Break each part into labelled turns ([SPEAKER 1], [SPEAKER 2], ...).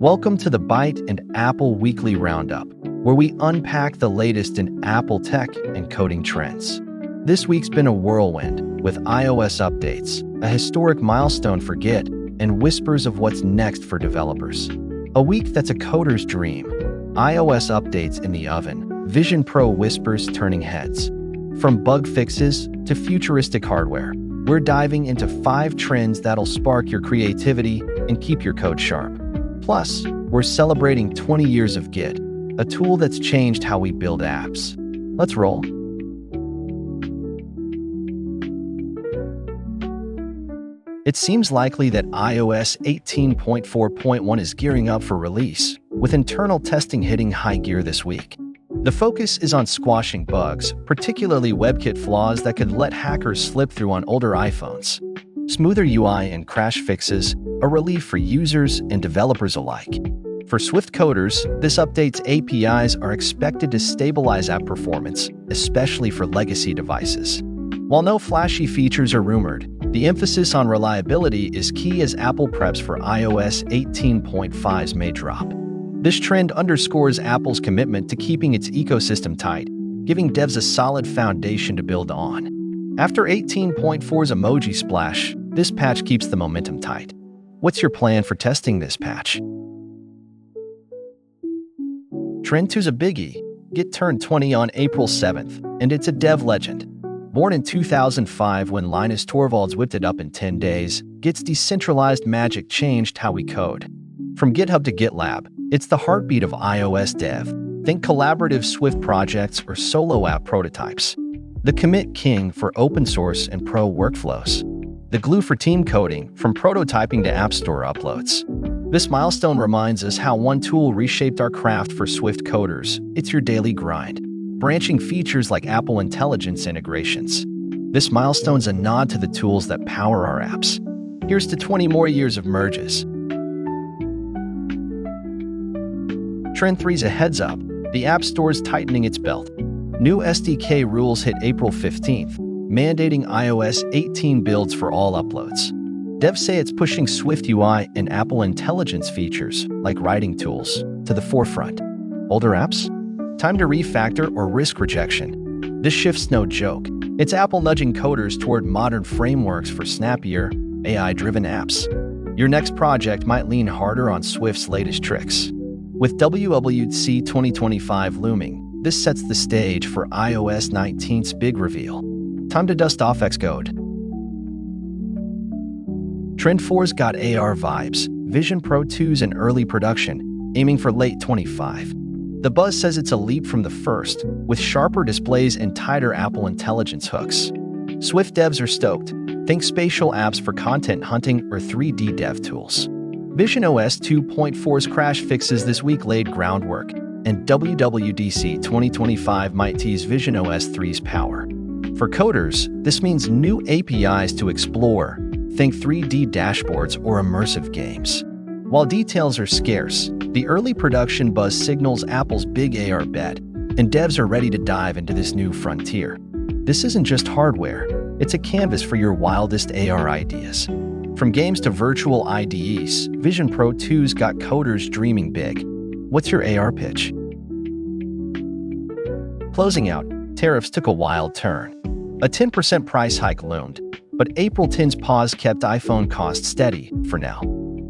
[SPEAKER 1] Welcome to the Byte and Apple Weekly Roundup, where we unpack the latest in Apple tech and coding trends. This week's been a whirlwind, with iOS updates, a historic milestone for Git, and whispers of what's next for developers. A week that's a coder's dream. iOS updates in the oven, Vision Pro whispers turning heads. From bug fixes to futuristic hardware, we're diving into 5 trends that'll spark your creativity and keep your code sharp. Plus, we're celebrating 20 years of Git, a tool that's changed how we build apps. Let's roll. It seems likely that iOS 18.4.1 is gearing up for release, with internal testing hitting high gear this week. The focus is on squashing bugs, particularly WebKit flaws that could let hackers slip through on older iPhones. Smoother UI and crash fixes, a relief for users and developers alike. For Swift coders, this update's APIs are expected to stabilize app performance, especially for legacy devices. While no flashy features are rumored, the emphasis on reliability is key as Apple preps for iOS 18.5's May drop. This trend underscores Apple's commitment to keeping its ecosystem tight, giving devs a solid foundation to build on. After 18.4's emoji splash, this patch keeps the momentum tight. What's your plan for testing this patch? Trend 2's a biggie. Git turned 20 on April 7th, and it's a dev legend. Born in 2005 when Linus Torvalds whipped it up in 10 days, Git's decentralized magic changed how we code. From GitHub to GitLab, it's the heartbeat of iOS dev. Think collaborative Swift projects or solo app prototypes. The commit king for open source and pro workflows. The glue for team coding, from prototyping to App Store uploads. This milestone reminds us how one tool reshaped our craft for Swift coders. It's your daily grind. Branching features like Apple Intelligence integrations. This milestone's a nod to the tools that power our apps. Here's to 20 more years of merges. Trend 3's a heads up. The App Store's tightening its belt. New SDK rules hit April 15th, mandating iOS 18 builds for all uploads. Devs say it's pushing Swift UI and Apple Intelligence features, like writing tools, to the forefront. Older apps? Time to refactor or risk rejection. This shift's no joke. It's Apple nudging coders toward modern frameworks for snappier, AI-driven apps. Your next project might lean harder on Swift's latest tricks. With WWDC 2025 looming, this sets the stage for iOS 19's big reveal. Time to dust off Xcode. Trend 4's got AR vibes. Vision Pro 2's in early production, aiming for late 25. The buzz says it's a leap from the first, with sharper displays and tighter Apple Intelligence hooks. Swift devs are stoked. Think spatial apps for content hunting or 3D dev tools. visionOS 2.4's crash fixes this week laid groundwork, and WWDC 2025 might tease visionOS 3's power. For coders, this means new APIs to explore. Think 3D dashboards or immersive games. While details are scarce, the early production buzz signals Apple's big AR bet, and devs are ready to dive into this new frontier. This isn't just hardware, it's a canvas for your wildest AR ideas. From games to virtual IDEs, Vision Pro 2's got coders dreaming big. What's your AR pitch? Closing out, tariffs took a wild turn. A 10% price hike loomed, but April 10's pause kept iPhone costs steady for now.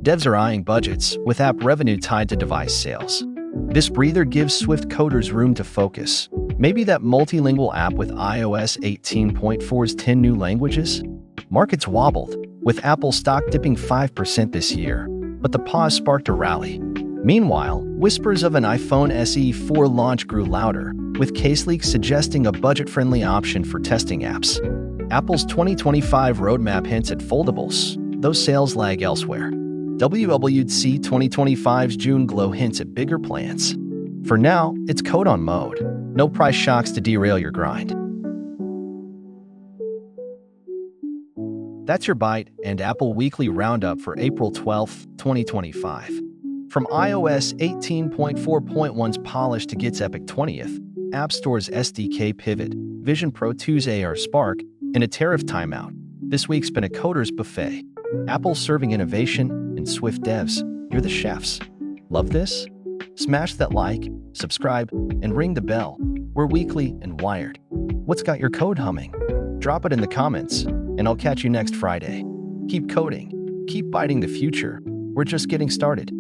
[SPEAKER 1] Devs are eyeing budgets, with app revenue tied to device sales. This breather gives Swift coders room to focus. Maybe that multilingual app with iOS 18.4's 10 new languages? Markets wobbled, with Apple stock dipping 5% this year, but the pause sparked a rally. Meanwhile, whispers of an iPhone SE 4 launch grew louder, with case leaks suggesting a budget-friendly option for testing apps. Apple's 2025 roadmap hints at foldables, though sales lag elsewhere. WWDC 2025's June glow hints at bigger plans. For now, it's code on mode. No price shocks to derail your grind. That's your Byte and Apple Weekly Roundup for April 12, 2025. From iOS 18.4.1's polish to Git's epic 20th, App Store's SDK pivot, Vision Pro 2's AR spark, and a tariff timeout, this week's been a coder's buffet. Apple serving innovation and Swift devs, you're the chefs. Love this? Smash that like, subscribe, and ring the bell. We're weekly and wired. What's got your code humming? Drop it in the comments, and I'll catch you next Friday. Keep coding, keep biting the future. We're just getting started.